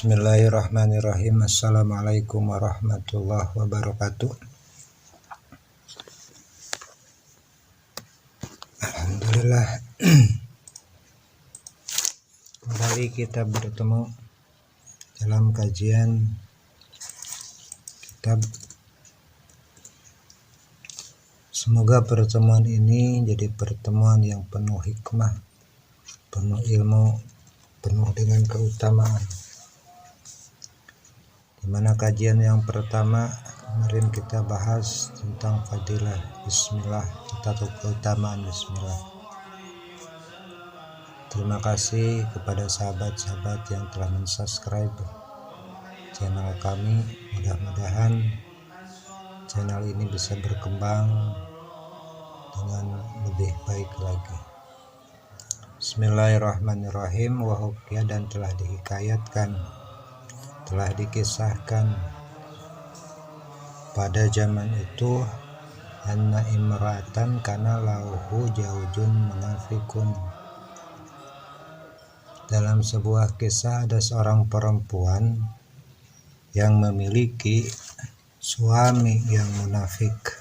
Bismillahirrahmanirrahim. Assalamualaikum warahmatullahi wabarakatuh. Alhamdulillah, kembali kita bertemu dalam kajian kitab. Semoga pertemuan ini jadi pertemuan yang penuh hikmah, penuh ilmu, penuh dengan keutamaan. Di mana kajian yang pertama kemarin kita bahas tentang fadilah bismillah atau keutamaan bismillah. Terima kasih kepada sahabat-sahabat yang telah mensubscribe channel kami. Mudah-mudahan channel ini bisa berkembang dengan lebih baik lagi. Bismillahirrahmanirrahim. Wahukia, dan telah dihikayatkan, telah dikisahkan pada zaman itu, anna imra'atan kana lahu jaujun munafikun. Dalam sebuah kisah ada seorang perempuan yang memiliki suami yang munafik.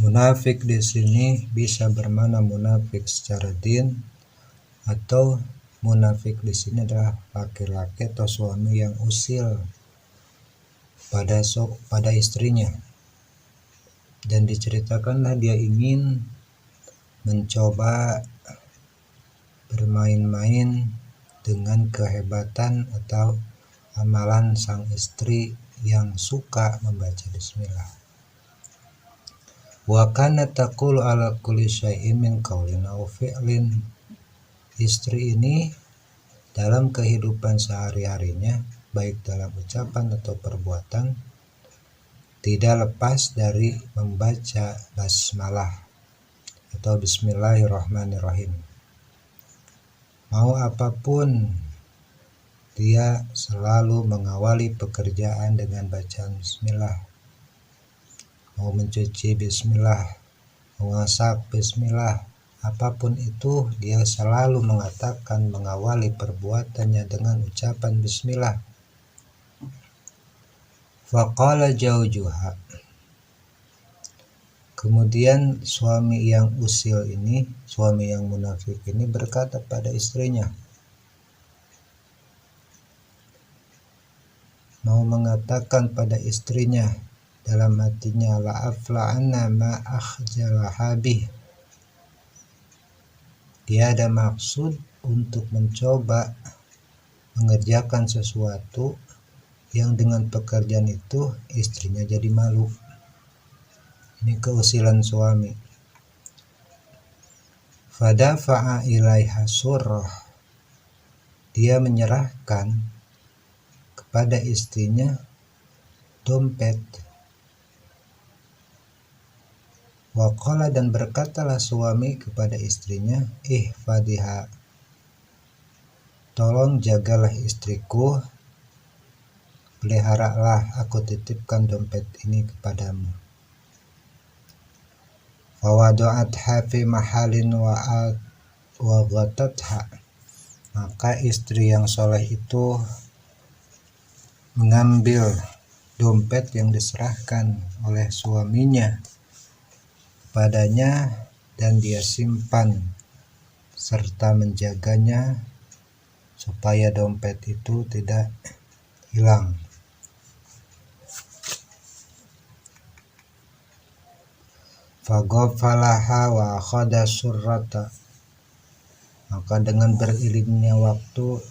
Munafik di sini bisa bermakna munafik secara din, atau munafik di sini adalah laki-laki atau suami yang usil pada istrinya, dan diceritakanlah dia ingin mencoba bermain-main dengan kehebatan atau amalan sang istri yang suka membaca bismillah. Wa kanat taqulu ala kulli syai'in min qaulin aw fi'lin. Istri ini dalam kehidupan sehari-harinya, baik dalam ucapan atau perbuatan, tidak lepas dari membaca basmalah atau bismillahirrahmanirrahim. Mau apapun, dia selalu mengawali pekerjaan dengan bacaan bismillah. Mau mencuci bismillah, memasak bismillah, apapun itu dia selalu mengatakan, mengawali perbuatannya dengan ucapan bismillah. Faqala jaujuha. Kemudian suami yang usil ini, suami yang munafik ini berkata pada istrinya, mau mengatakan pada istrinya dalam hatinya, la afla'anna ma akhjalaha bih. Dia ada maksud untuk mencoba mengerjakan sesuatu yang dengan pekerjaan itu istrinya jadi malu. Ini keusilan suami. Fadafa'a ilaiha surrah. Dia menyerahkan kepada istrinya dompet. Waqala, dan berkatalah suami kepada istrinya, ihfadhiha. Tolong jagalah istriku, peliharalah, aku titipkan dompet ini kepadamu. Fawadu'atha fi mahalin wa ghatatha. Maka istri yang soleh itu mengambil dompet yang diserahkan oleh suaminya padanya, dan dia simpan serta menjaganya supaya dompet itu tidak hilang. Faghafalaha wa akhadha surrata. Maka dengan beriringnya waktu,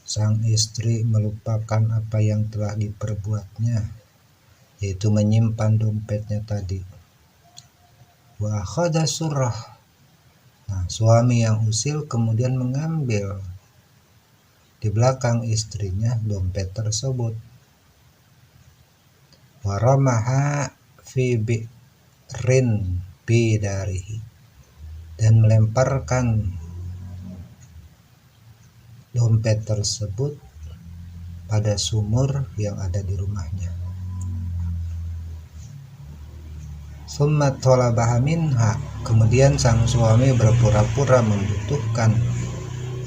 sang istri melupakan apa yang telah diperbuatnya, yaitu menyimpan dompetnya tadi. Wa akhadha surrah. Nah, suami yang usil kemudian mengambil di belakang istrinya dompet tersebut. Wa ramaha fi bi'rin bidarihi. Dan melemparkan dompet tersebut pada sumur yang ada di rumahnya. Summa talabaha minha, kemudian sang suami berpura-pura membutuhkan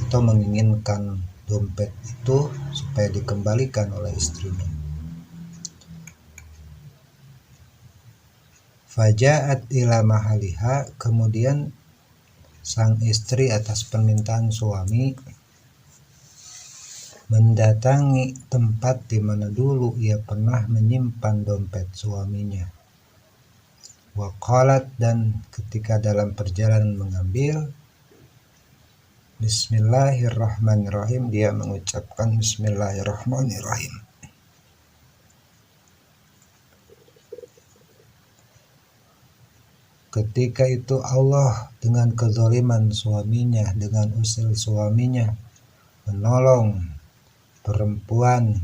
atau menginginkan dompet itu supaya dikembalikan oleh istrinya. Faja'at ila mahaliha, kemudian sang istri atas permintaan suami mendatangi tempat di mana dulu ia pernah menyimpan dompet suaminya. Waqalat, dan ketika dalam perjalanan mengambil, Bismillahirrahmanirrahim, dia mengucapkan Bismillahirrahmanirrahim. Ketika itu Allah dengan kezaliman suaminya, dengan usil suaminya, menolong perempuan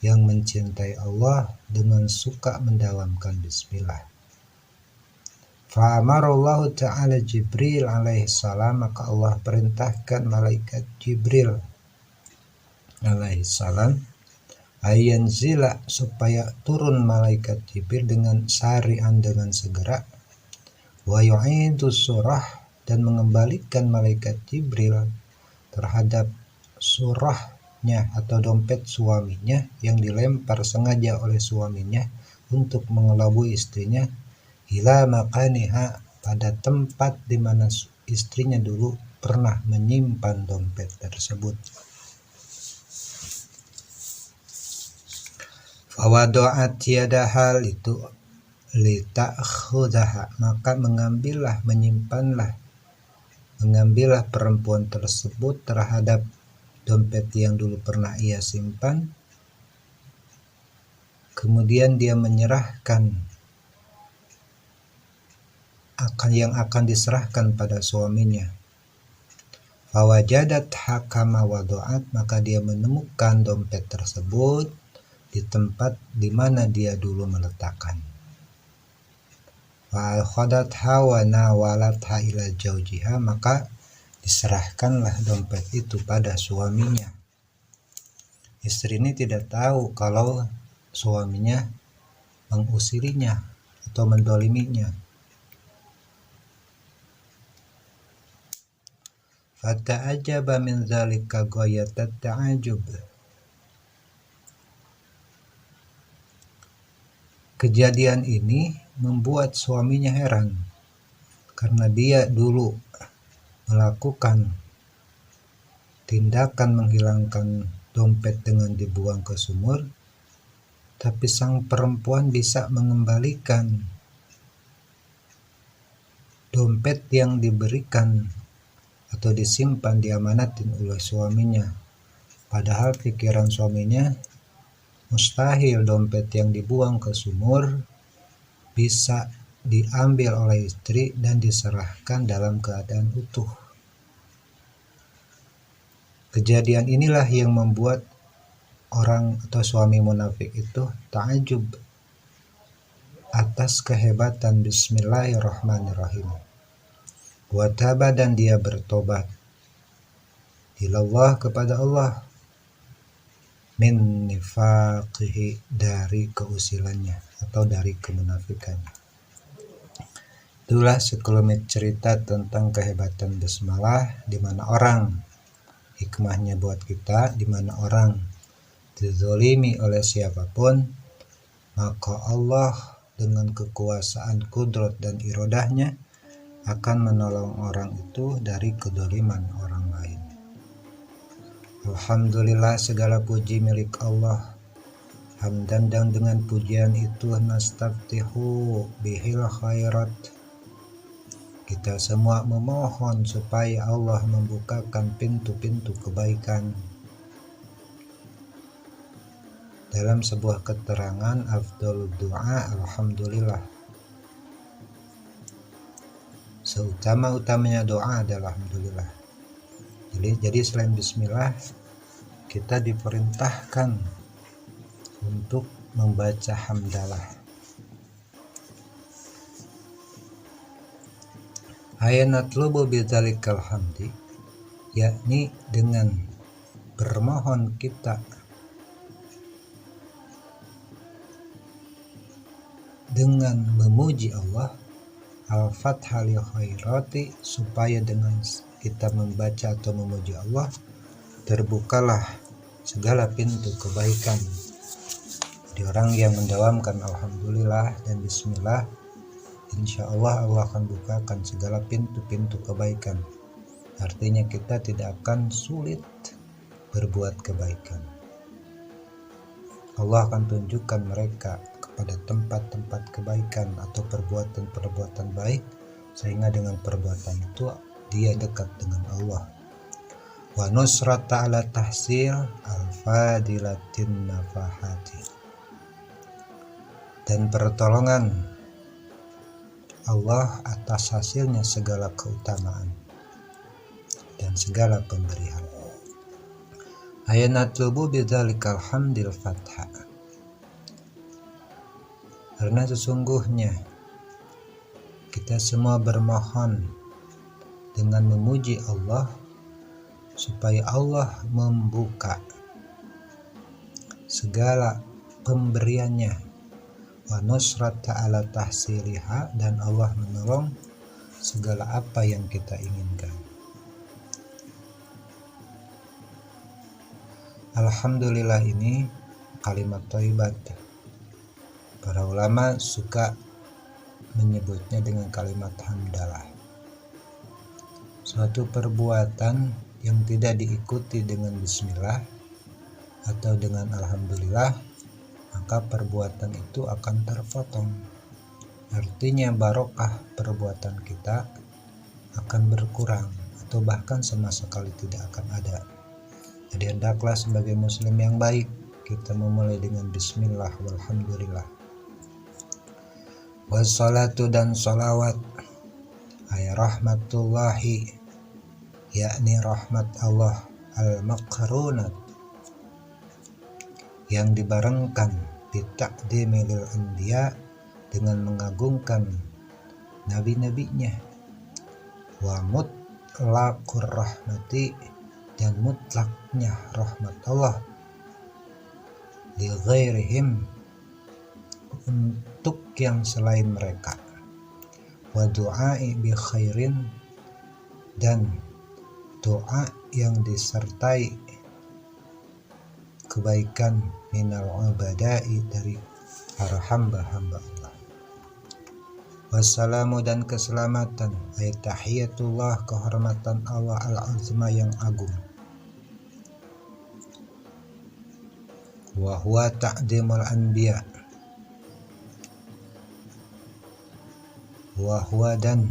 yang mencintai Allah dengan suka mendalamkan bismillah. Fa'amarallahu ta'ala Jibril alaihi salam, maka Allah perintahkan malaikat Jibril alaihi salam ayanzila, supaya turun malaikat Jibril dengan sari'an, dengan segera, wa yu'idu surah, dan mengembalikan malaikat Jibril terhadap surahnya atau dompet suaminya yang dilempar sengaja oleh suaminya untuk mengelabui istrinya, ila makaniha, pada tempat di mana istrinya dulu pernah menyimpan dompet tersebut. Fawadu'at yadaha itu lita'khudaha, maka mengambillah perempuan tersebut terhadap dompet yang dulu pernah ia simpan. Kemudian dia menyerahkan yang akan diserahkan pada suaminya. Fawajadat hakama wadu'at, maka dia menemukan dompet tersebut di tempat di mana dia dulu meletakkan. Fa'akhadatha wa nawalatha ila jaujiha, maka diserahkanlah dompet itu pada suaminya. Istri ini tidak tahu kalau suaminya mengusirinya atau mendoliminya. Fata'ajaba min dzalika ghayatat ta'ajub. Kejadian ini membuat suaminya heran karena dia dulu melakukan tindakan menghilangkan dompet dengan dibuang ke sumur, tapi sang perempuan bisa mengembalikan dompet yang diberikan atau disimpan, diamanatin oleh suaminya. Padahal pikiran suaminya, mustahil dompet yang dibuang ke sumur bisa diambil oleh istri dan diserahkan dalam keadaan utuh. Kejadian inilah yang membuat orang atau suami munafik itu ta'ajub atas kehebatan Bismillahirrahmanirrahim. Wataba, dan dia bertobat ilallah, kepada Allah, min nifaqihi, dari keusilannya atau dari kemunafikannya. Itulah sekelumit cerita tentang kehebatan basmalah, di mana orang, hikmahnya buat kita, di mana orang dizolimi oleh siapapun, maka Allah dengan kekuasaan kudrat dan irodahnya akan menolong orang itu dari kedoliman orang lain. Alhamdulillah, segala puji milik Allah. Hamdan, dan dengan pujian itu nastaftihu bihil khairat, kita semua memohon supaya Allah membukakan pintu-pintu kebaikan. Dalam sebuah keterangan, afdalud du'a alhamdulillah, seutama-utamanya doa adalah alhamdulillah. Jadi selain bismillah, kita diperintahkan untuk membaca hamdalah. Ayanatlubu bidzalikal hamdi, yakni dengan bermohon kita dengan memuji Allah, al-fatha li khairati, supaya dengan kita membaca atau memuji Allah terbukalah segala pintu kebaikan. Di orang yang mendawamkan alhamdulillah dan bismillah, insya Allah Allah akan bukakan segala pintu-pintu kebaikan. Artinya kita tidak akan sulit berbuat kebaikan. Allah akan tunjukkan mereka kepada tempat-tempat kebaikan atau perbuatan-perbuatan baik, sehingga dengan perbuatan itu dia dekat dengan Allah. Wa nusrata ala tahsil al-fadilatin nafahati, dan pertolongan Allah atas hasilnya segala keutamaan dan segala pemberian. Ayanatlubu bidzalikal hamdil fatha, karena sesungguhnya kita semua bermohon dengan memuji Allah supaya Allah membuka segala pemberiannya, wa nusrata ala tahsiliha, dan Allah menolong segala apa yang kita inginkan. Alhamdulillah ini kalimat thayyibat. Para ulama suka menyebutnya dengan kalimat hamdalah. Suatu perbuatan yang tidak diikuti dengan bismillah atau dengan alhamdulillah, maka perbuatan itu akan terpotong. Artinya barokah perbuatan kita akan berkurang atau bahkan sama sekali tidak akan ada. Jadi hendaklah sebagai muslim yang baik kita memulai dengan bismillah walhamdulillah. Wassalatu, dan salawat, ay rahmatullahi, yakni rahmat Allah, al-maqrunat, yang dibarengkan bitaqdimil anbiya, dengan mengagungkan nabi-nabinya, wa mutlaqur rahmati, dan mutlaknya rahmat Allah, li ghairihim, untuk yang selain mereka, wa du'ai bi khairin, dan doa yang disertai kebaikan, minal ubadai, dari para hamba-hamba Allah. Wassalamu, dan keselamatan, ay tahiyatullah, kehormatan Allah al-azma, yang agung. Wa huwa ta'dimul anbiya, wa huwa, dan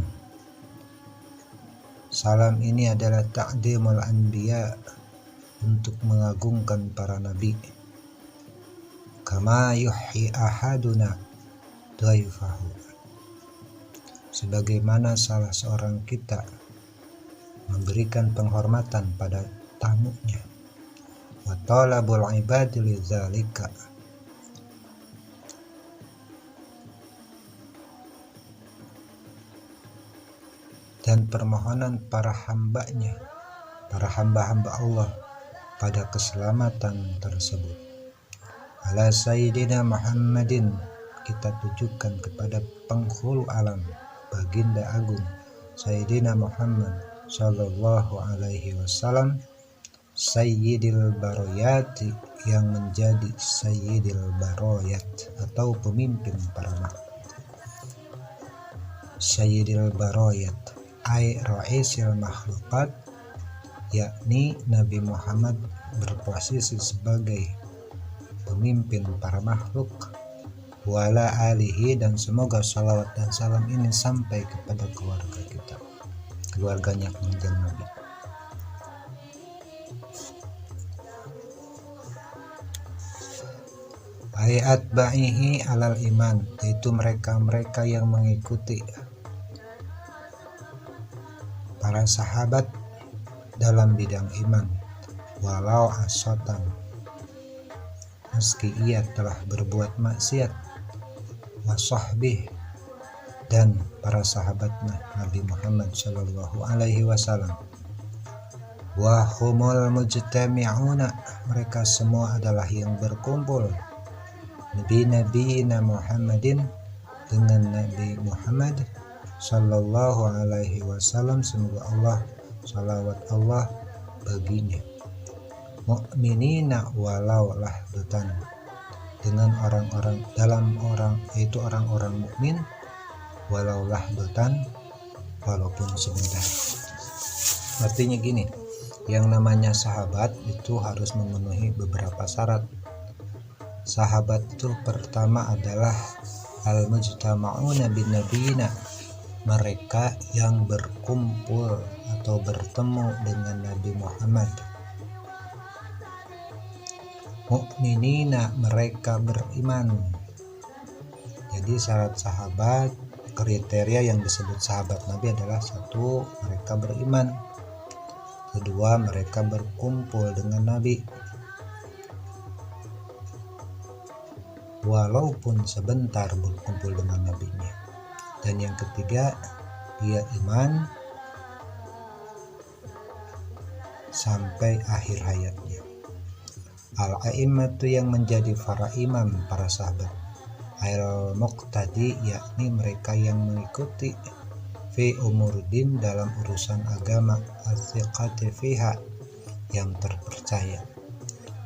salam ini adalah ta'dimul anbiya, untuk mengagungkan para nabi. Kama yuhyi ahaduna dhaifahu, sebagaimana salah seorang kita memberikan penghormatan pada tamunya. Wa talabul ibadi lidzalika, dan permohonan para hambanya, para hamba-hamba Allah pada keselamatan tersebut. Ala Sayyidina Muhammadin, kita tujukan kepada penghulu alam, baginda agung Sayyidina Muhammad sallallahu alaihi wasallam, Sayyidil Baroyati, yang menjadi Sayyidil Baroyat atau pemimpin para makhluk. Sayyidil Baroyat ay Ra'isil Makhlukat, yakni Nabi Muhammad berposisi sebagai pemimpin para makhluk. Wala alihi, dan semoga salawat dan salam ini sampai kepada keluarga kita, keluarganya kanjeng Nabi. Ayat ba'ihi alal iman, yaitu mereka-mereka yang mengikuti para sahabat dalam bidang iman, walau asotan, meski ia telah berbuat maksiat, wasahbih, dan para sahabatnya Nabi Muhammad sallallahu alaihi wasallam. Wa humul mujtami'una, mereka semua adalah yang berkumpul, Nabi Muhammadin, dengan Nabi Muhammad, sallallahu alaihi wasallam, semoga Allah salawat Allah baginya, mukminina walau lahdatan, dengan orang-orang dalam orang yaitu orang-orang mukmin, walau lahdatan, walaupun sebentar. Artinya gini, yang namanya sahabat itu harus memenuhi beberapa syarat. Sahabat itu pertama adalah al-mujtama'una bin nabiyina, mereka yang berkumpul atau bertemu dengan Nabi Muhammad. Mukminina, mereka beriman. Jadi syarat sahabat, kriteria yang disebut sahabat Nabi adalah satu, mereka beriman. Kedua, mereka berkumpul dengan Nabi walaupun sebentar berkumpul dengan Nabi-Nya. Dan yang ketiga, dia iman sampai akhir hayatnya. Al-a'immatu, yang menjadi para imam, para sahabat. Al-muqtadi, yakni mereka yang mengikuti, fi umurdin, dalam urusan agama, as-siqati fiha, yang terpercaya.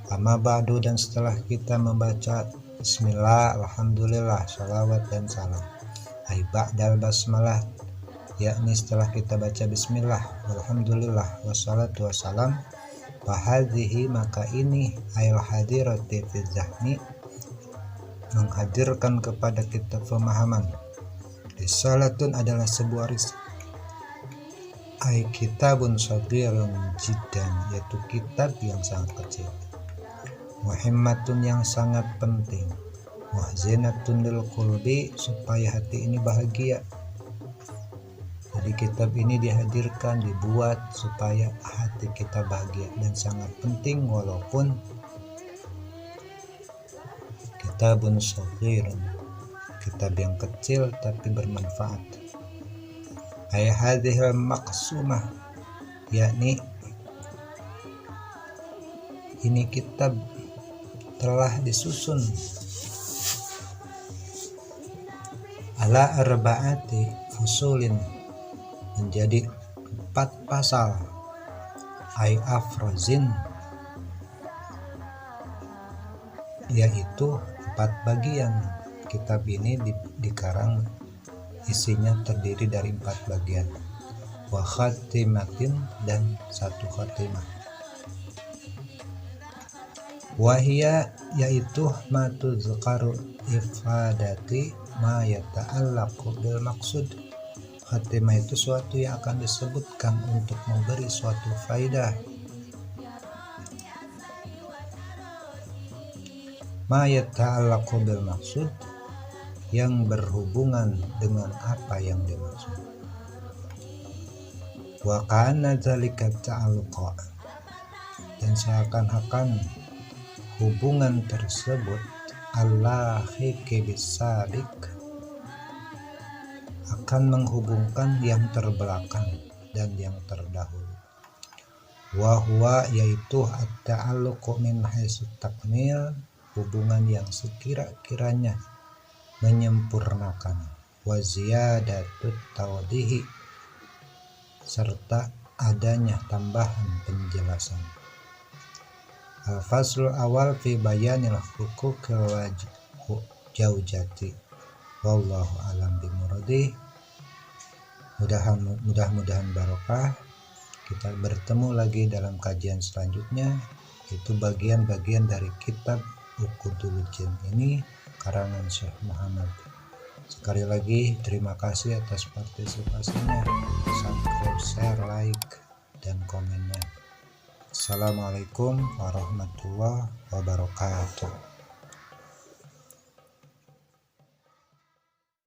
Amma ba'du, dan setelah kita membaca bismillah, alhamdulillah, salawat dan salam, ay ba'dal basmalah, yakni setelah kita baca bismillah, alhamdulillah, wassalatu wassalam, fahadhihi, maka ini, ayal hadirati fi zahni, menghadirkan kepada kita pemahaman. Risalatun adalah sebuah ay kitabun saghirun jiddan, yaitu kitab yang sangat kecil. Muhimmatun, yang sangat penting. Muhzinatun lil qulbi, supaya hati ini bahagia. Jadi kitab ini dihadirkan, dibuat supaya hati kita bahagia, dan sangat penting walaupun kitabun saghirun, kitab yang kecil tapi bermanfaat. Ay hadhil maqsumah, yakni ini kitab telah disusun ala arba'ati fusulin, menjadi 4 pasal, ay afrozin, yaitu 4 bagian. Kitab ini dikarang isinya terdiri dari 4 bagian. Wa khatimatin, dan 1 khatimah. Wahia, yaitu matu zakaru ifadati ma yata'allaqu bil maksud. Khatimah itu suatu yang akan disebutkan untuk memberi suatu faidah. Ma yata'allaqu bil maksud, yang berhubungan dengan apa yang dimaksud. Wa kana dzalika ta'alluqa, dan seakan-akan hubungan tersebut al-lahiqi bis-sabiq, akan menghubungkan yang terbelakang dan yang terdahulu. Wa huwa, yaitu at-ta'alluqu min haitsu takmil, hubungan yang sekira-kiranya menyempurnakan. Wa ziyadatut tawdihi, serta adanya tambahan penjelasan. Al-faslul awal fi bayanil huquqil zaujati, wallahu alam bimuradih. Mudah-mudahan barokah. Kita bertemu lagi dalam kajian selanjutnya, itu bagian-bagian dari kitab Uqudul Jin ini, karangan Syekh Muhammad. Sekali lagi terima kasih atas partisipasinya, subscribe, share, like, dan komennya. Assalamualaikum warahmatullahi wabarakatuh.